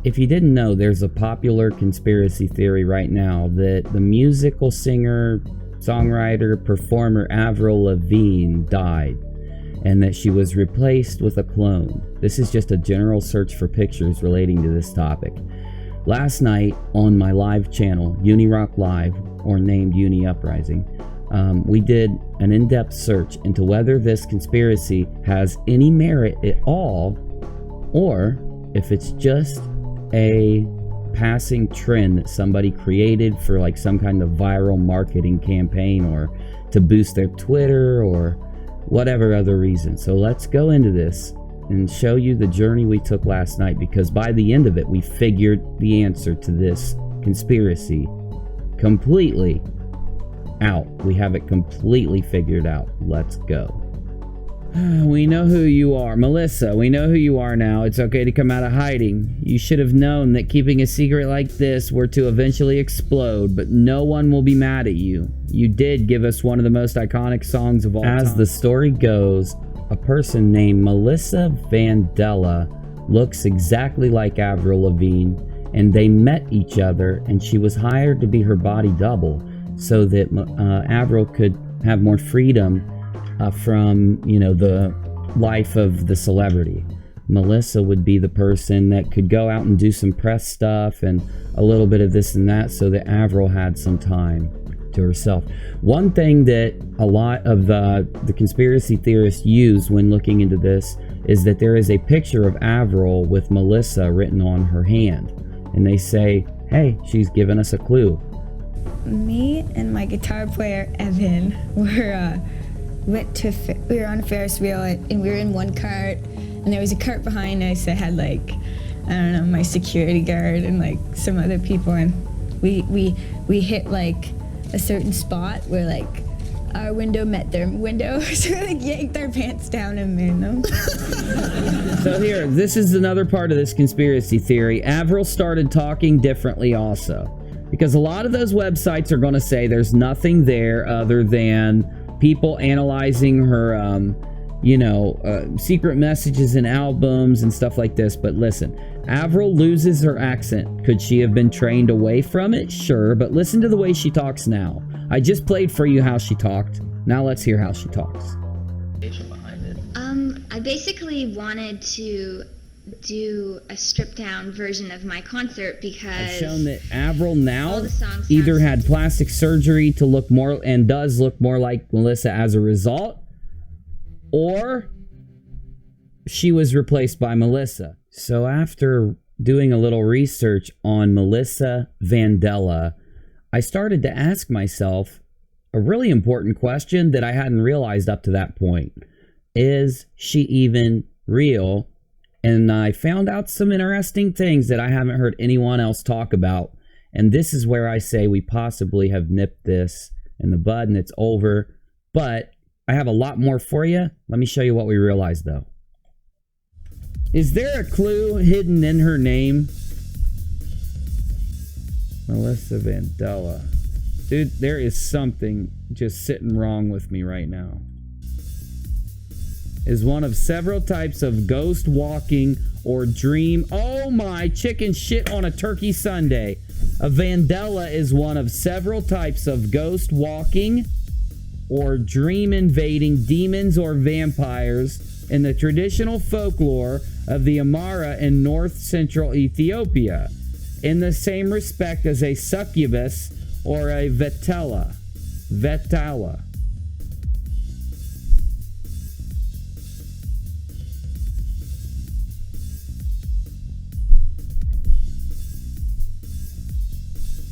if you didn't know, there's a popular conspiracy theory right now that the musical singer, songwriter, performer Avril Lavigne died, and that she was replaced with a clone. This is just a general search for pictures relating to this topic. Last night on my live channel, UNIRock Live, or named Uni Uprising, we did an in-depth search into whether this conspiracy has any merit at all, or if it's just a passing trend that somebody created for like some kind of viral marketing campaign or to boost their Twitter or whatever other reason. So let's go into this and show you the journey we took last night, because by the end of it we figured the answer to this conspiracy completely out. We have it completely figured out. Let's go. We know who you are. Melissa, we know who you are now. It's okay to come out of hiding. You should have known that keeping a secret like this were to eventually explode, but no one will be mad at you. You did give us one of the most iconic songs of all time. As the story goes, a person named Melissa Vandella looks exactly like Avril Lavigne, and they met each other, and she was hired to be her body double so that Avril could have more freedom from, you know, the life of the celebrity. Melissa would be the person that could go out and do some press stuff and a little bit of this and that so that Avril had some time to herself. One thing that a lot of the conspiracy theorists use when looking into this is that there is a picture of Avril with Melissa written on her hand, and they say, hey, she's given us a clue. Me and my guitar player Evan we were on a Ferris wheel, and we were in one cart, and there was a cart behind us that had, like, I don't know, my security guard and like some other people, and we hit like a certain spot where like our window met their window, so we like yanked our pants down and made them. So here, this is another part of this conspiracy theory. Avril started talking differently also, because a lot of those websites are going to say there's nothing there other than people analyzing her, secret messages and albums and stuff like this. But listen, Avril loses her accent. Could she have been trained away from it? Sure, but listen to the way she talks now. I just played for you how she talked. Now let's hear how she talks. I basically wanted to do a stripped down version of my concert because I've shown that Avril now either had plastic surgery to look more, and does look more like Melissa as a result, or she was replaced by Melissa. So after doing a little research on Melissa Vandella, I started to ask myself a really important question that I hadn't realized up to that point. Is she even real? And I found out some interesting things that I haven't heard anyone else talk about. And this is where I say we possibly have nipped this in the bud and it's over. But I have a lot more for you. Let me show you what we realized, though. Is there a clue hidden in her name? Melissa Vandella. Dude, there is something just sitting wrong with me right now. Is one of several types of ghost walking or dream. Oh my chicken shit on a turkey Sunday. A Vandella is one of several types of ghost walking or dream invading demons or vampires in the traditional folklore of the Amara in north central Ethiopia, in the same respect as a succubus or a vetala.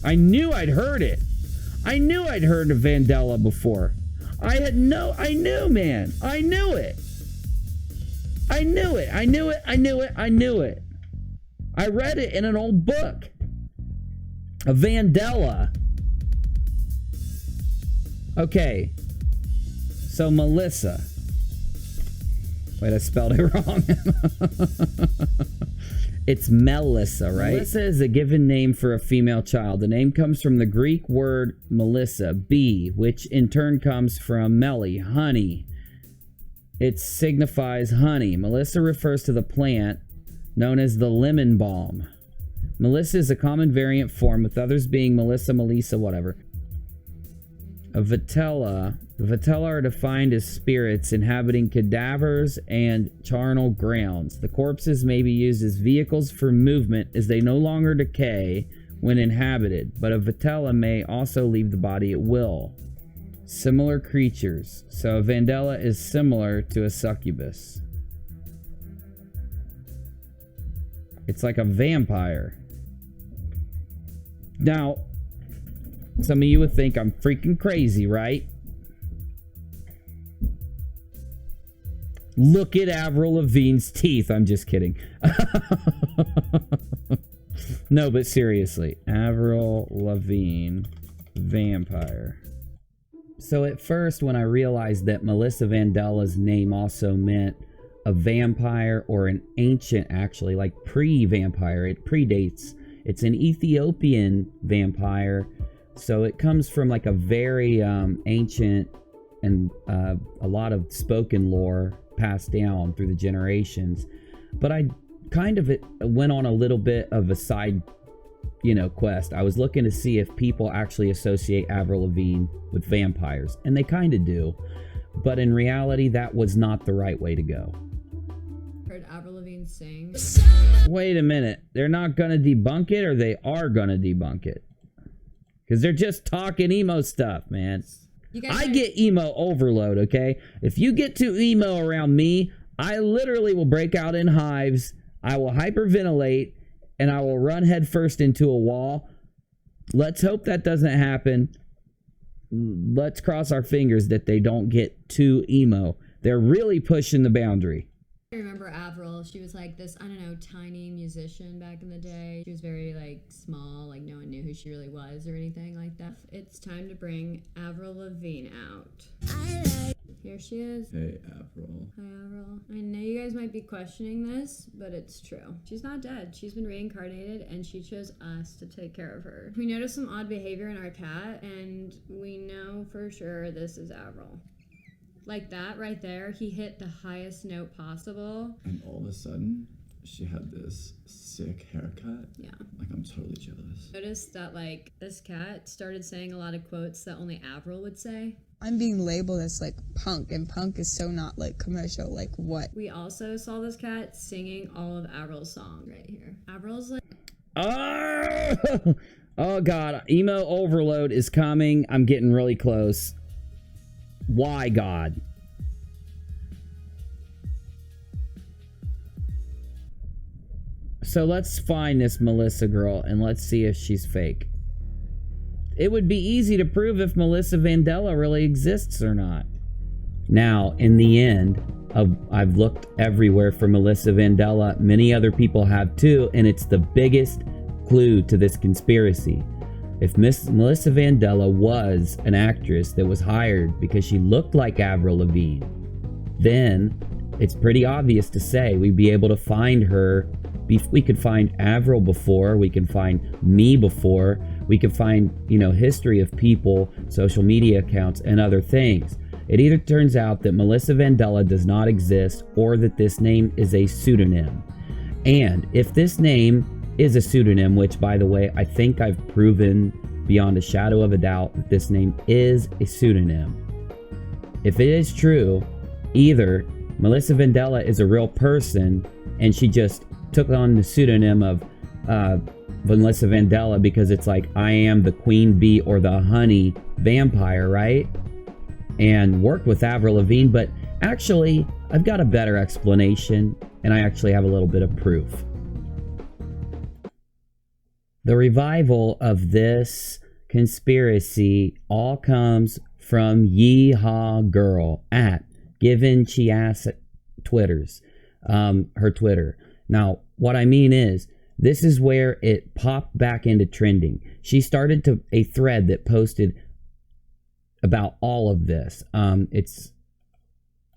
I knew I'd heard it. I knew I'd heard of Vandella before. I knew, man. I knew it. I knew it. I read it in an old book. A Vandella. Okay. So Melissa. Wait, I spelled it wrong. It's Melissa, right? Melissa is a given name for a female child. The name comes from the Greek word Melissa, bee, which in turn comes from meli, honey. It signifies honey. Melissa refers to the plant known as the lemon balm. Melissa is a common variant form, with others being Melissa, Melissa, whatever. A Vitella. The Vitella are defined as spirits inhabiting cadavers and charnel grounds. The corpses may be used as vehicles for movement as they no longer decay when inhabited, but a Vitella may also leave the body at will. Similar creatures. So a Vandella is similar to a succubus. It's like a vampire. Now, some of you would think I'm freaking crazy, right? Look at Avril Lavigne's teeth. I'm just kidding. No, but seriously. Avril Lavigne, vampire. So at first, when I realized that Melissa Vandella's name also meant a vampire or an ancient, actually, like pre-vampire, it predates. It's an Ethiopian vampire. So it comes from like a very ancient and a lot of spoken lore passed down through the generations. But I kind of went on a little bit of a side, quest. I was looking to see if people actually associate Avril Lavigne with vampires, and they kind of do. But in reality, that was not the right way to go. Heard Avril Lavigne sing. Wait a minute. They're not going to debunk it, or they are going to debunk it? Because they're just talking emo stuff, man. I get emo overload, okay? If you get too emo around me, I literally will break out in hives. I will hyperventilate, and I will run headfirst into a wall. Let's hope that doesn't happen. Let's cross our fingers that they don't get too emo. They're really pushing the boundary. I remember Avril. She was like this, I don't know, tiny musician back in the day. She was very like small, like no one knew who she really was or anything like that. It's time to bring Avril Lavigne out. Here she is. Hey, Avril. Hi, Avril. I know you guys might be questioning this, but it's true. She's not dead. She's been reincarnated, and she chose us to take care of her. We noticed some odd behavior in our cat, and we know for sure this is Avril. Like that right there, he hit the highest note possible. And all of a sudden, she had this sick haircut. Yeah. Like, I'm totally jealous. Noticed that, like, this cat started saying a lot of quotes that only Avril would say. I'm being labeled as like punk, and punk is so not like commercial. Like what? We also saw this cat singing all of Avril's song right here. Avril's like... Oh, God. Emo overload is coming. I'm getting really close. Why, God? So let's find this Melissa girl and let's see if she's fake. It would be easy to prove if Melissa Vandella really exists or not. Now, in the end, I've looked everywhere for Melissa Vandella. Many other people have too, and it's the biggest clue to this conspiracy. If Melissa Vandella was an actress that was hired because she looked like Avril Lavigne, then it's pretty obvious to say we'd be able to find her. We could find Avril before, we can find me before, we could find, history of people, social media accounts, and other things. It either turns out that Melissa Vandella does not exist, or that this name is a pseudonym. And if this name is a pseudonym, which, by the way, I think I've proven beyond a shadow of a doubt that this name is a pseudonym. If it is true, either Melissa Vandella is a real person and she just took on the pseudonym of Melissa Vandella because it's like, I am the queen bee or the honey vampire, right? And worked with Avril Lavigne, but actually, I've got a better explanation, and I actually have a little bit of proof. The revival of this conspiracy all comes from Yeehaw Girl at Given Chiass Twitters, her Twitter. Now, what I mean is, this is where it popped back into trending. She started a thread that posted about all of this. It's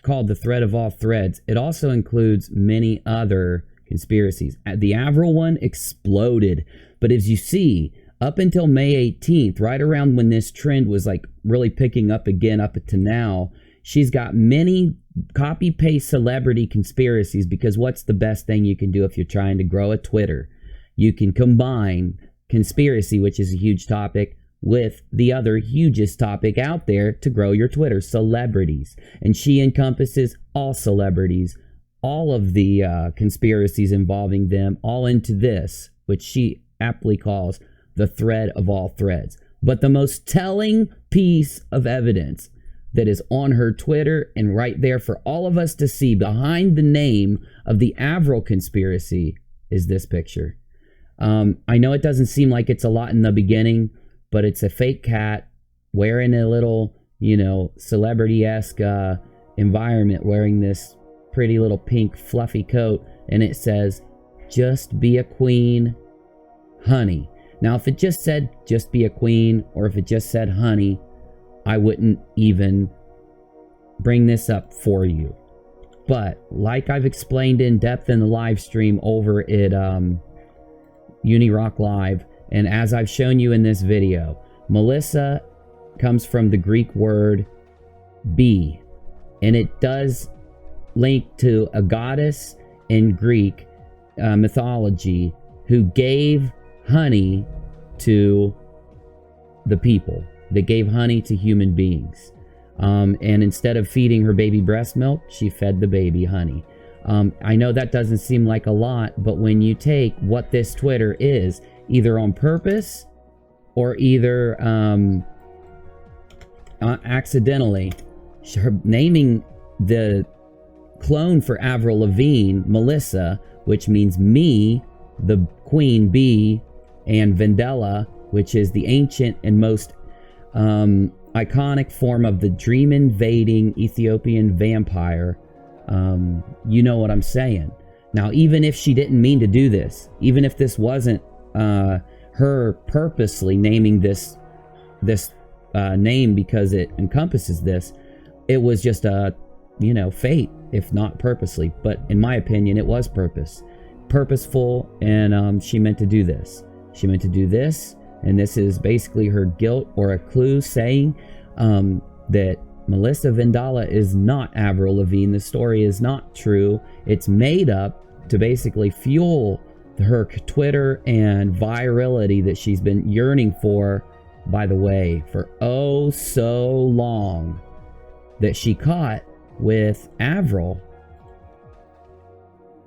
called the Thread of All Threads. It also includes many other conspiracies. The Avril one exploded. But as you see, up until May 18th, right around when this trend was like really picking up again up to now, she's got many copy-paste celebrity conspiracies, because what's the best thing you can do if you're trying to grow a Twitter? you can combine conspiracy, which is a huge topic, with the other hugest topic out there to grow your Twitter, celebrities. And she encompasses all celebrities, all of the conspiracies involving them, all into this, which she aptly calls the thread of all threads. But the most telling piece of evidence that is on her Twitter and right there for all of us to see behind the name of the AVRIL conspiracy is this picture. I know it doesn't seem like it's a lot in the beginning, but it's a fake cat wearing a little, celebrity-esque environment, wearing this pretty little pink fluffy coat, and it says, "Just be a queen, honey." Now, if it just said, "Just be a queen," or if it just said, "honey," I wouldn't even bring this up for you. But like I've explained in depth in the live stream over at UNIRock Live, and as I've shown you in this video, Melissa comes from the Greek word be, and it does link to a goddess in Greek mythology who gave honey to the people, that gave honey to human beings. And instead of feeding her baby breast milk, she fed the baby honey. I know that doesn't seem like a lot, but when you take what this Twitter is, either on purpose or either accidentally, her naming the clone for Avril Lavigne, Melissa, which means me, the queen bee, and Vendela, which is the ancient and most iconic form of the dream-invading Ethiopian vampire. You know what I'm saying. Now, even if she didn't mean to do this, even if this wasn't her purposely naming this name because it encompasses this, it was just a, fate, if not purposely. But in my opinion, it was purposeful, and she meant to do this. She meant to do this, and this is basically her guilt or a clue saying that Melissa Vendala is not Avril Lavigne. The story is not true. It's made up to basically fuel her Twitter and virality that she's been yearning for, by the way, for oh so long, that she caught with Avril.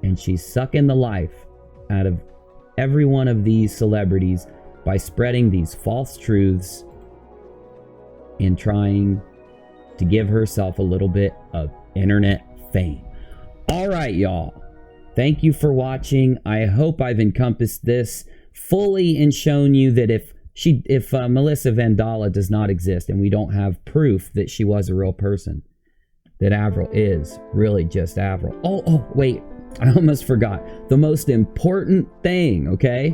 And she's sucking the life out of every one of these celebrities by spreading these false truths and trying to give herself a little bit of internet fame. All right, y'all. Thank you for watching. I hope I've encompassed this fully and shown you that if Melissa Vendala does not exist and we don't have proof that she was a real person, that Avril is really just Avril. Oh, wait. I almost forgot the most important thing, okay?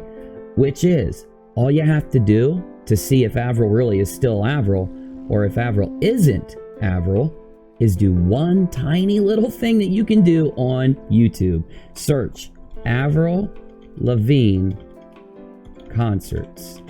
Which is, all you have to do to see if Avril really is still Avril, or if Avril isn't Avril, is do one tiny little thing that you can do on YouTube. Search Avril Lavigne concerts.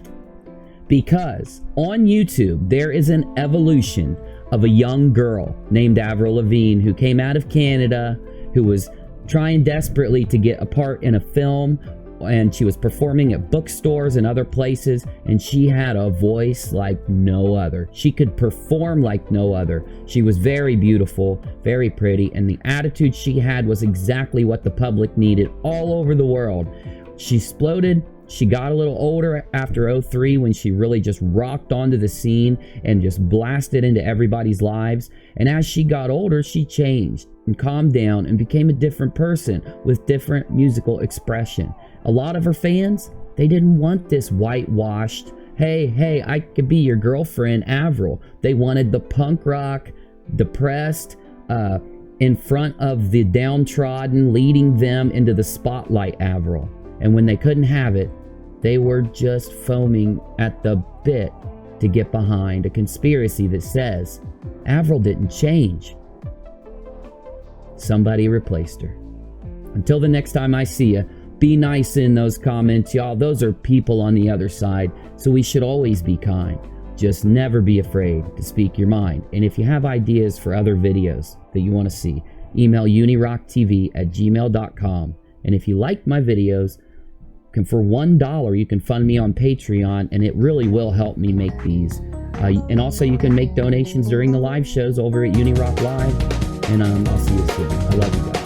Because on YouTube, there is an evolution of a young girl named Avril Lavigne who came out of Canada, who was trying desperately to get a part in a film, and she was performing at bookstores and other places, and she had a voice like no other. She could perform like no other. She was very beautiful, very pretty, and the attitude she had was exactly what the public needed all over the world. She exploded. She got a little older after 03 when she really just rocked onto the scene and just blasted into everybody's lives. And as she got older, she changed and calmed down and became a different person with different musical expression. A lot of her fans, they didn't want this whitewashed, hey, I could be your girlfriend, Avril. They wanted the punk rock, depressed, in front of the downtrodden, leading them into the spotlight Avril. And when they couldn't have it, they were just foaming at the bit to get behind a conspiracy that says Avril didn't change. Somebody replaced her. Until the next time I see you, be nice in those comments, y'all. Those are people on the other side, so we should always be kind. Just never be afraid to speak your mind. And if you have ideas for other videos that you want to see, email unirocktv@gmail.com. And if you like my videos, for $1, you can fund me on Patreon, and it really will help me make these. And also, you can make donations during the live shows over at UNIRock Live. And I'll see you soon. I love you guys.